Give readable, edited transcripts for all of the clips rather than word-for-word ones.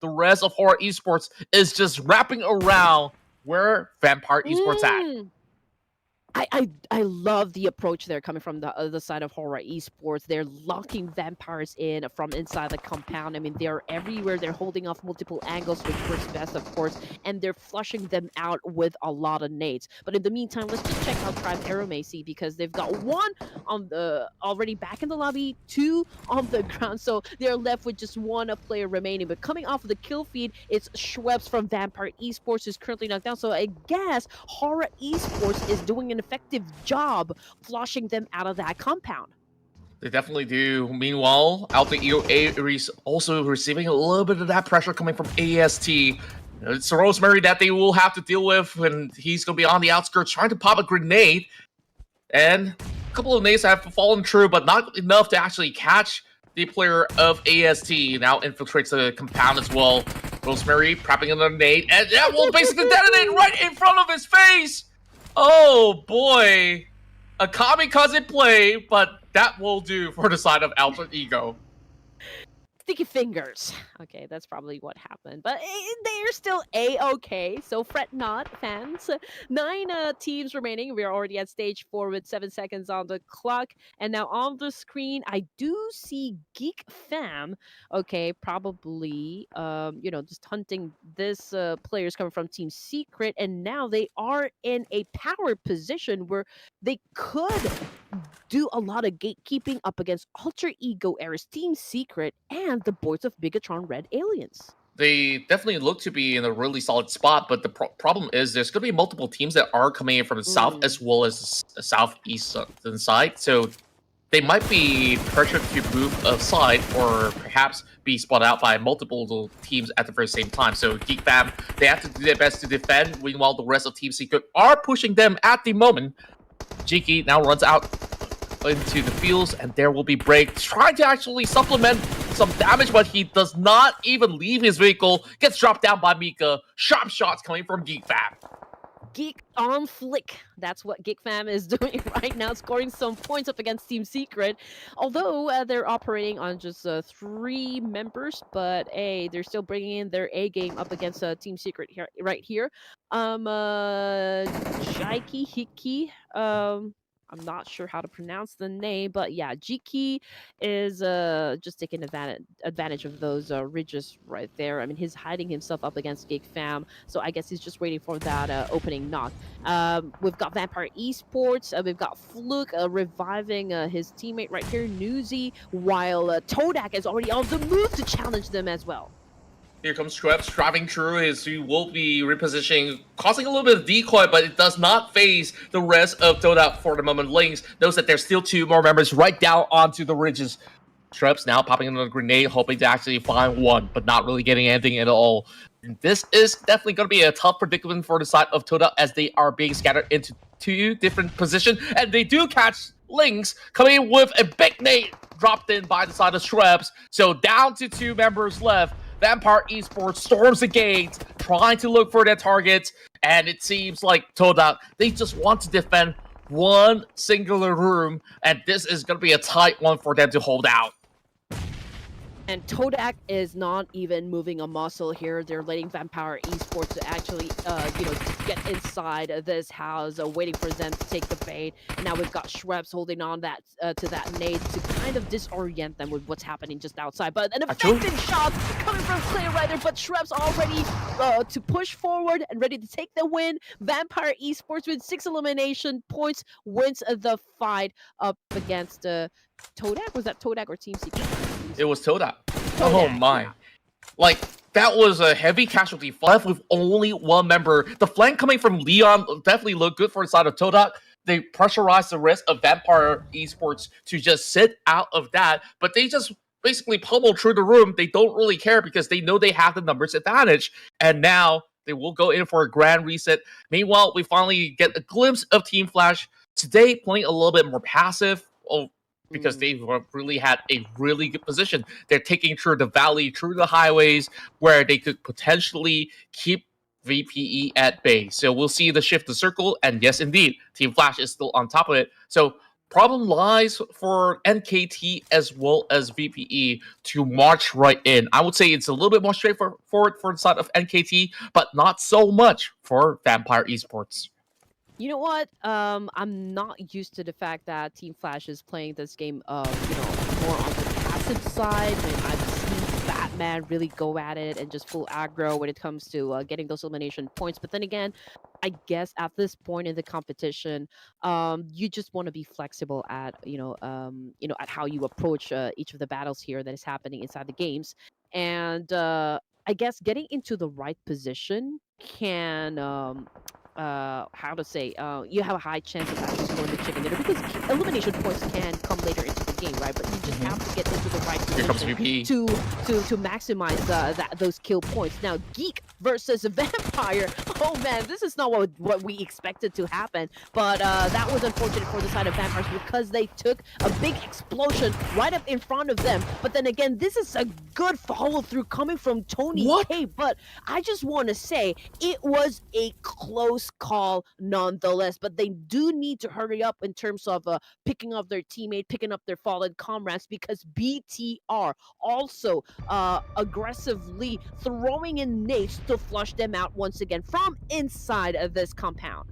the rest of Horror Esports is just wrapping around where Vampire Esports at. I love the approach there coming from the other side of Horror Esports. They're locking vampires in from inside the compound. I mean, they're everywhere. They're holding off multiple angles, which works best, of course, and they're flushing them out with a lot of nades. But in the meantime, let's just check out Tribe Aeromacy because they've got one on the already back in the lobby, two on the ground, so they're left with just one player remaining. But coming off of the kill feed, it's Schweppes from Vampire Esports who's currently knocked down. So I guess Horror Esports is doing an effective job flushing them out of that compound. They definitely do. Meanwhile, Alpha EO is also receiving a little bit of that pressure coming from AST. It's Rosemary that they will have to deal with when he's going to be on the outskirts trying to pop a grenade. And a couple of nades have fallen true, but not enough to actually catch the player of AST. Now infiltrates the compound as well. Rosemary prepping another nade, and that will basically detonate right in front of his face. Oh boy, a kamikaze play, but that will do for the side of Alter Ego. Sticky fingers. Okay, that's probably what happened. But they're still A-okay, so fret not, fans. 9 teams remaining. We're already at stage 4 with 7 seconds on the clock. And now on the screen, I do see Geek Fam. Okay, probably, just hunting this players coming from Team Secret. And now they are in a power position where they could do a lot of gatekeeping up against Alter Ego Era's Team Secret and the boys of Bigatron Red Aliens. They definitely look to be in a really solid spot, but the problem is there's going to be multiple teams that are coming in from the south as well as the southeast side, so they might be pressured to move aside or perhaps be spotted out by multiple teams at the very same time. So Geek Fam, they have to do their best to defend, meanwhile the rest of Team Secret are pushing them at the moment. Jiki now runs out into the fields, and there will be Break trying to actually supplement some damage, but he does not even leave his vehicle. Gets dropped down by Mika. Sharp shots coming from Geek Fam. Geek on flick. That's what Geek Fam is doing right now, scoring some points up against Team Secret. Although they're operating on just 3 members, but they're still bringing in their A game up against Team Secret here, right here. Jaiki Hiki. I'm not sure how to pronounce the name, but yeah, Jiki is just taking advantage of those ridges right there. I mean, he's hiding himself up against Geek Fam, so I guess he's just waiting for that opening knock. We've got Vampire Esports, we've got Fluke reviving his teammate right here, Newsy, while Todak is already on the move to challenge them as well. Here comes Schweppes driving through. He will be repositioning, causing a little bit of decoy, but it does not phase the rest of Todak for the moment. Lynx knows that there's still 2 more members right down onto the ridges. Schweppes now popping another grenade, hoping to actually find one, but not really getting anything at all. And this is definitely going to be a tough predicament for the side of Todak as they are being scattered into 2 different positions, and they do catch Lynx coming in with a big nade dropped in by the side of Schweppes. So down to 2 members left. Vampire Esports storms the gate, trying to look for their targets, and it seems like Todak, they just want to defend one singular room, and this is going to be a tight one for them to hold out. And Todak is not even moving a muscle here. They're letting Vampire Esports to actually, get inside this house, waiting for them to take the bait. And now we've got Schweppes holding on to that nade to kind of disorient them with what's happening just outside. But an effective shot coming from Clay Rider, but Schweppes already to push forward and ready to take the win. Vampire Esports with 6 elimination points wins the fight up against Todak. Was that Todak or Team Secret? It was Todak. Oh my. Yeah. Like, that was a heavy casualty left with only 1 member. The flank coming from Leon definitely looked good for the side of Todak. They pressurized the rest of Vampire Esports to just sit out of that, but they just basically pummeled through the room. They don't really care because they know they have the numbers advantage. And now they will go in for a grand reset. Meanwhile, we finally get a glimpse of Team Flash today playing a little bit more passive. Because they've really had a really good position. They're taking through the valley, through the highways, where they could potentially keep VPE at bay. So we'll see the shift to circle, and yes, indeed, Team Flash is still on top of it. So problem lies for NKT as well as VPE to march right in. I would say it's a little bit more straightforward for the side of NKT, but not so much for Vampire Esports. You know what? I'm not used to the fact that Team Flash is playing this game, more on the passive side. When I've seen Batman really go at it and just full aggro when it comes to getting those elimination points. But then again, I guess at this point in the competition, you just want to be flexible at at how you approach each of the battles here that is happening inside the games, and I guess getting into the right position can how to say you have a high chance of actually scoring the chicken dinner because elimination points can come later into the game, right? But you just have to get into the right Here comes position VP. to maximize those kill points. Now, Geek versus Vampire. Oh man, this is not what we expected to happen. But that was unfortunate for the side of Vampires because they took a big explosion right up in front of them. But then again, this is a good follow through coming from Tony K. But I just want to say it was a close call nonetheless. But they do need to hurry up in terms of picking up their teammate, picking up their fallen comrades, because BTR also aggressively throwing in nades to flush them out once again from inside of this compound.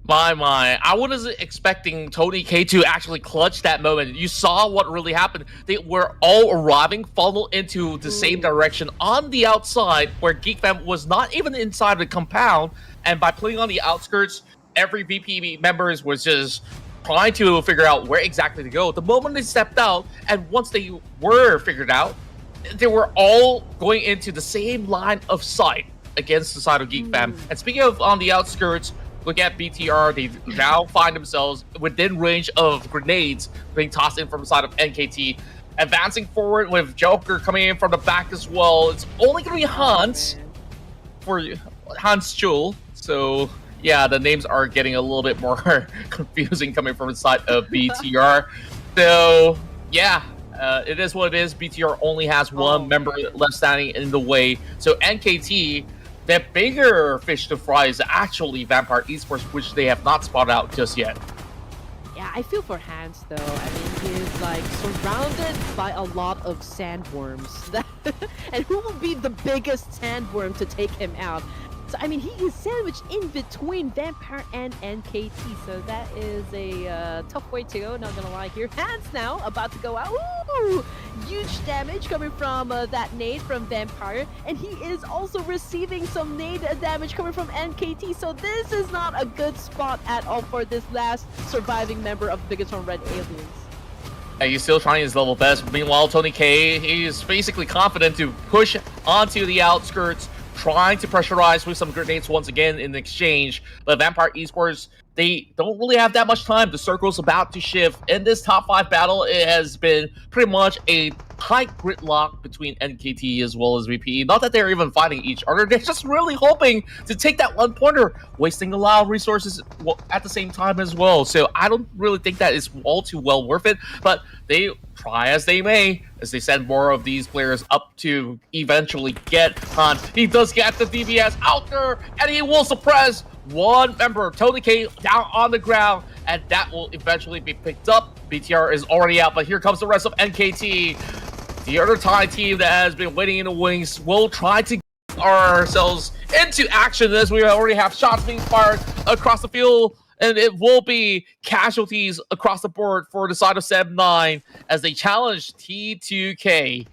My, I wasn't expecting Tony K to actually clutch that moment. You saw what really happened. They were all arriving, funneled into the same direction on the outside, where Geek Fam was not even inside the compound. And by playing on the outskirts, every VP members was just trying to figure out where exactly to go. The moment they stepped out, and once they were figured out, they were all going into the same line of sight against the side of Geek Fam. And speaking of on the outskirts, look at BTR. They now find themselves within range of grenades being tossed in from the side of NKT. Advancing forward with Joker coming in from the back as well. It's only going to be Hans for Hans Jewel. So yeah, the names are getting a little bit more confusing coming from the side of BTR. So yeah, it is what it is. BTR only has one member left standing in the way. So NKT, the bigger fish to fry is actually Vampire Esports, which they have not spotted out just yet. Yeah, I feel for Hans though. I mean, he's like surrounded by a lot of sandworms. And who will be the biggest sandworm to take him out? So, I mean, he is sandwiched in between Vampire and NKT, so that is a tough way to go, not gonna lie here. Hans now about to go out. Ooh! Huge damage coming from that nade from Vampire, and he is also receiving some nade damage coming from NKT, so this is not a good spot at all for this last surviving member of Bigatron Red Aliens. And he's still trying his level best. Meanwhile, Tony K, he's basically confident to push onto the outskirts, trying to pressurize with some grenades once again in exchange. But Vampire Esports, they don't really have that much time. The circle's about to shift. In this top 5 battle, it has been pretty much a tight gridlock between NKT as well as VPE. Not that they're even fighting each other. They're just really hoping to take that one pointer, wasting a lot of resources at the same time as well. So I don't really think that is all too well worth it. But they try as they may, as they send more of these players up to eventually get Han. He does get the DBS out there, and he will suppress one member, Tony K, down on the ground, and that will eventually be picked up. BTR is already out, but here comes the rest of NKT. The other Thai team that has been waiting in the wings will try to get ourselves into action as we already have shots being fired across the field, and it will be casualties across the board for the side of Seb9 as they challenge T2K.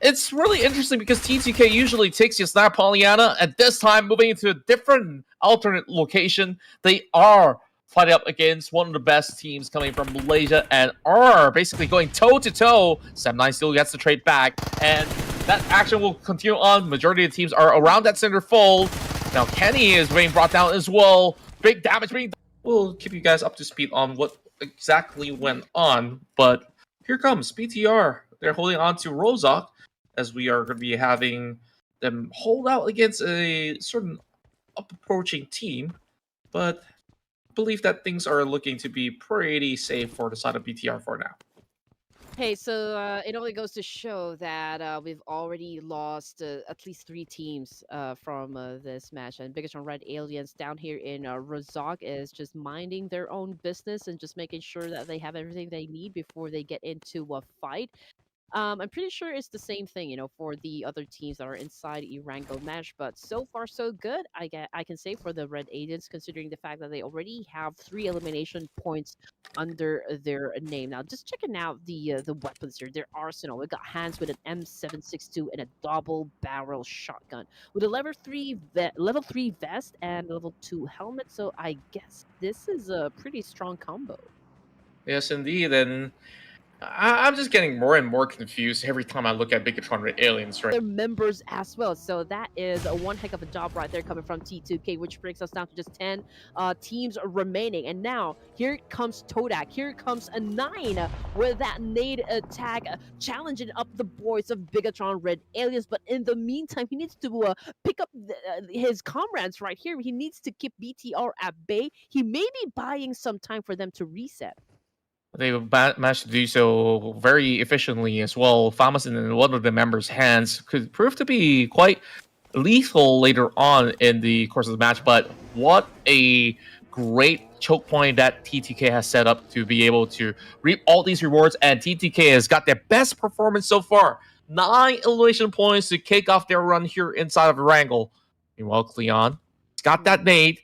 It's really interesting because T2K usually takes Yasnar Pollyanna, and this time moving into a different alternate location. They are fighting up against one of the best teams coming from Malaysia and are basically going toe-to-toe. Seb9 still gets the trade back, and that action will continue on. Majority of the teams are around that center fold. Now Kenny is being brought down as well. Big damage being done. We'll keep you guys up to speed on what exactly went on, but here comes BTR. They're holding on to Rozak, as we are going to be having them hold out against a certain up-approaching team, but I believe that things are looking to be pretty safe for the side of BTR for now. Hey, so it only goes to show that we've already lost at least 3 teams from this match. And Biggest on Red Aliens down here in Razak is just minding their own business and just making sure that they have everything they need before they get into a fight. I'm pretty sure it's the same thing, for the other teams that are inside Erangel match. But so far, so good. I can say for the Red Agents, considering the fact that they already have 3 elimination points under their name. Now, just checking out the weapons here, their arsenal. We got hands with an M762 and a double barrel shotgun with a level 3 vest and level 2 helmet. So I guess this is a pretty strong combo. Yes, indeed. And I'm just getting more and more confused every time I look at Bigatron Red Aliens, right? Their members as well. So that is a one heck of a job right there coming from T2K, which brings us down to just 10 teams remaining. And now here comes Todak. Here comes a 9 with that nade attack, challenging up the boys of Bigatron Red Aliens. But in the meantime, he needs to pick up his comrades right here. He needs to keep BTR at bay. He may be buying some time for them to reset. They managed to do so very efficiently as well. Thomason in one of the members' hands could prove to be quite lethal later on in the course of the match, but what a great choke point that TTK has set up to be able to reap all these rewards, and TTK has got their best performance so far. 9 elimination points to kick off their run here inside of Erangel. Meanwhile, Cleon, he's got that nade.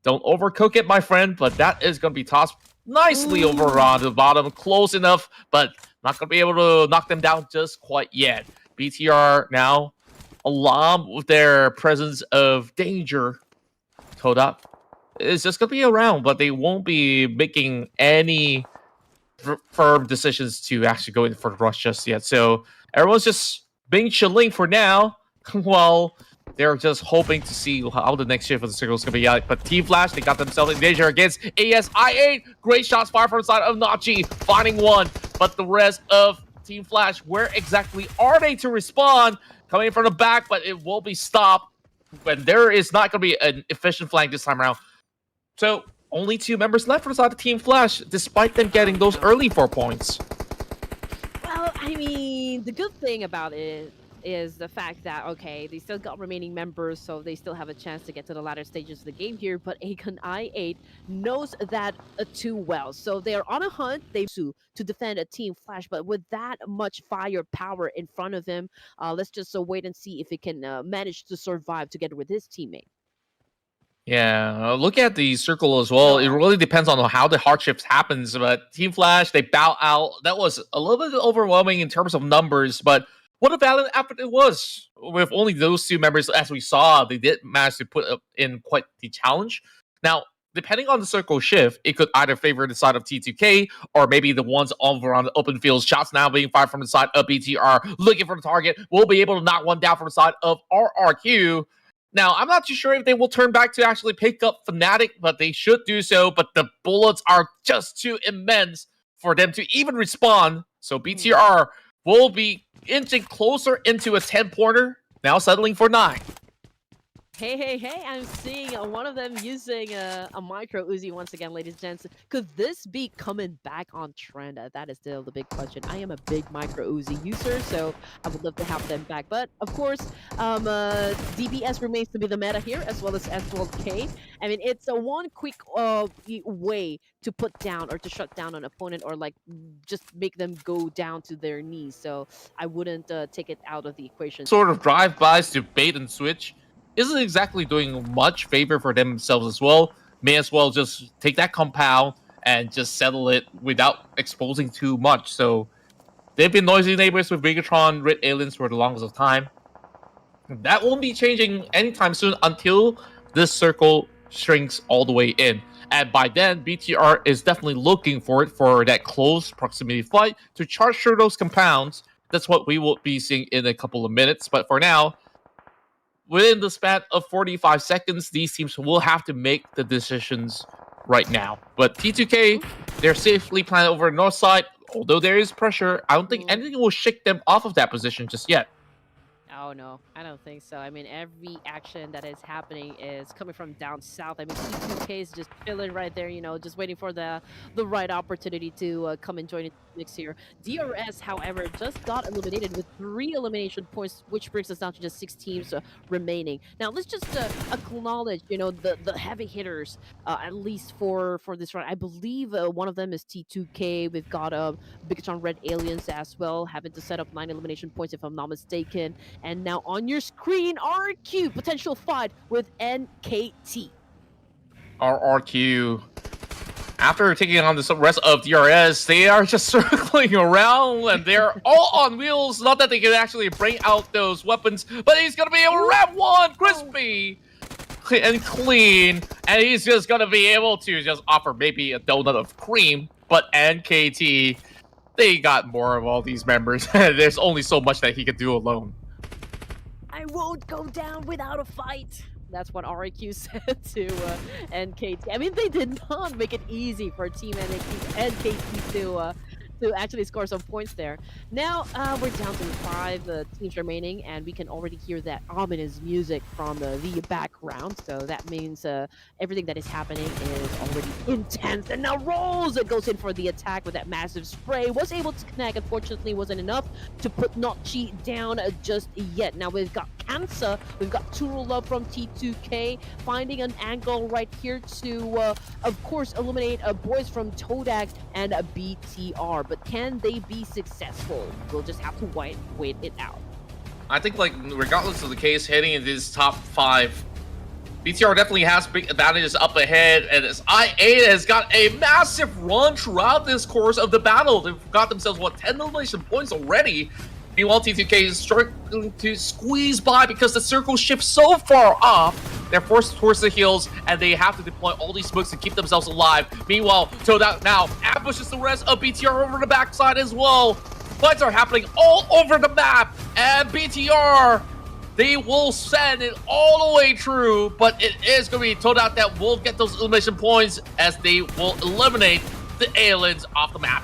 Don't overcook it, my friend, but that is going to be tossed nicely over on the bottom. Close enough, but not going to be able to knock them down just quite yet. BTR now, along with their presence of danger, Todak is just going to be around, but they won't be making any firm decisions to actually go in for the rush just yet. So everyone's just being chilling for now, while they're just hoping to see how the next shift of the circle is going to be like. But Team Flash, they got themselves in danger against ASI8. Great shots fired from the side of Nachi, finding one. But the rest of Team Flash, where exactly are they to respond? Coming from the back, but it will be stopped. And there is not going to be an efficient flank this time around. So only 2 members left for the side of Team Flash, despite them getting those early 4 points. Well, I mean, the good thing about it is the fact that, okay, they still got remaining members, so they still have a chance to get to the latter stages of the game here, but Akon I8 knows that too well. So they're on a hunt, they to defend a Team Flash, but with that much firepower in front of him, let's just wait and see if he can manage to survive together with his teammate. Yeah, look at the circle as well. It really depends on how the hardships happens. But Team Flash, they bow out. That was a little bit overwhelming in terms of numbers, but what a valiant effort it was. With only those 2 members, as we saw, they did manage to put up in quite the challenge. Now, depending on the circle shift, it could either favor the side of T2K or maybe the ones over on the open field. Shots now being fired from the side of BTR, looking for the target. We'll be able to knock one down from the side of RRQ. Now, I'm not too sure if they will turn back to actually pick up Fnatic, but they should do so. But the bullets are just too immense for them to even respond. So BTR will be inching closer into a 10-pointer, now settling for 9. Hey, I'm seeing one of them using a micro Uzi once again, ladies and gents. Could this be coming back on trend? That is still the big question. I am a big micro Uzi user, so I would love to have them back. But, of course, DBS remains to be the meta here, as well as S12K. I mean, it's a one quick way to put down or to shut down an opponent or, like, just make them go down to their knees. So I wouldn't take it out of the equation. Sort of drive-bys to bait and switch isn't exactly doing much favor for themselves as well. May as well just take that compound and just settle it without exposing too much. So they've been noisy neighbors with Bigatron Red Aliens for the longest of time. That won't be changing anytime soon until this circle shrinks all the way in. And by then, BTR is definitely looking for it for that close proximity fight to charge through those compounds. That's what we will be seeing in a couple of minutes. But for now, within the span of 45 seconds, these teams will have to make the decisions right now. But T2K, they're safely planted over the north side. Although there is pressure, I don't think anything will shake them off of that position just yet. Oh, no, I don't think so. I mean, every action that is happening is coming from down south. I mean, T2K is just chilling right there, just waiting for the right opportunity to come and join it. mix here. DRS, however, just got eliminated with 3 elimination points, which brings us down to just 6 teams remaining. Now, let's just acknowledge, the heavy hitters, at least for this run. I believe one of them is T2K. We've got Bigaton Red Aliens as well, having to set up 9 elimination points, if I'm not mistaken. And now on your screen, RQ, potential fight with NKT. RQ, after taking on the rest of DRS, they are just circling around, and they're all on wheels. Not that they can actually bring out those weapons, but he's going to be able to wrap one crispy and clean, and he's just going to be able to just offer maybe a donut of cream. But NKT, they got more of all these members. There's only so much that he can do alone. I won't go down without a fight. That's what RIQ said to NKT. I mean, they did not make it easy for Team NKT to actually score some points there. Now, we're down to 5 teams remaining, and we can already hear that ominous music from the background. So that means everything that is happening is already intense. And now Rolls goes in for the attack with that massive spray. Was able to connect. Unfortunately, wasn't enough to put Notchi down just yet. Now we've got Kansa. We've got Turula from T2K finding an angle right here to, of course, eliminate boys from Todax and BTR. But can they be successful? We'll just have to wait it out. I think, like, regardless of the case, heading into this top 5, BTR definitely has big advantages up ahead, and as IA has got a massive run throughout this course of the battle. They've got themselves, 10 elimination points already. Meanwhile, T2K is struggling to squeeze by because the circle shifts so far off. They're forced towards the hills, and they have to deploy all these smokes to keep themselves alive. Meanwhile, Toad now ambushes the rest of BTR over the backside as well. Fights are happening all over the map, and BTR, they will send it all the way through, but it is going to be Toad that will get those elimination points as they will eliminate the aliens off the map.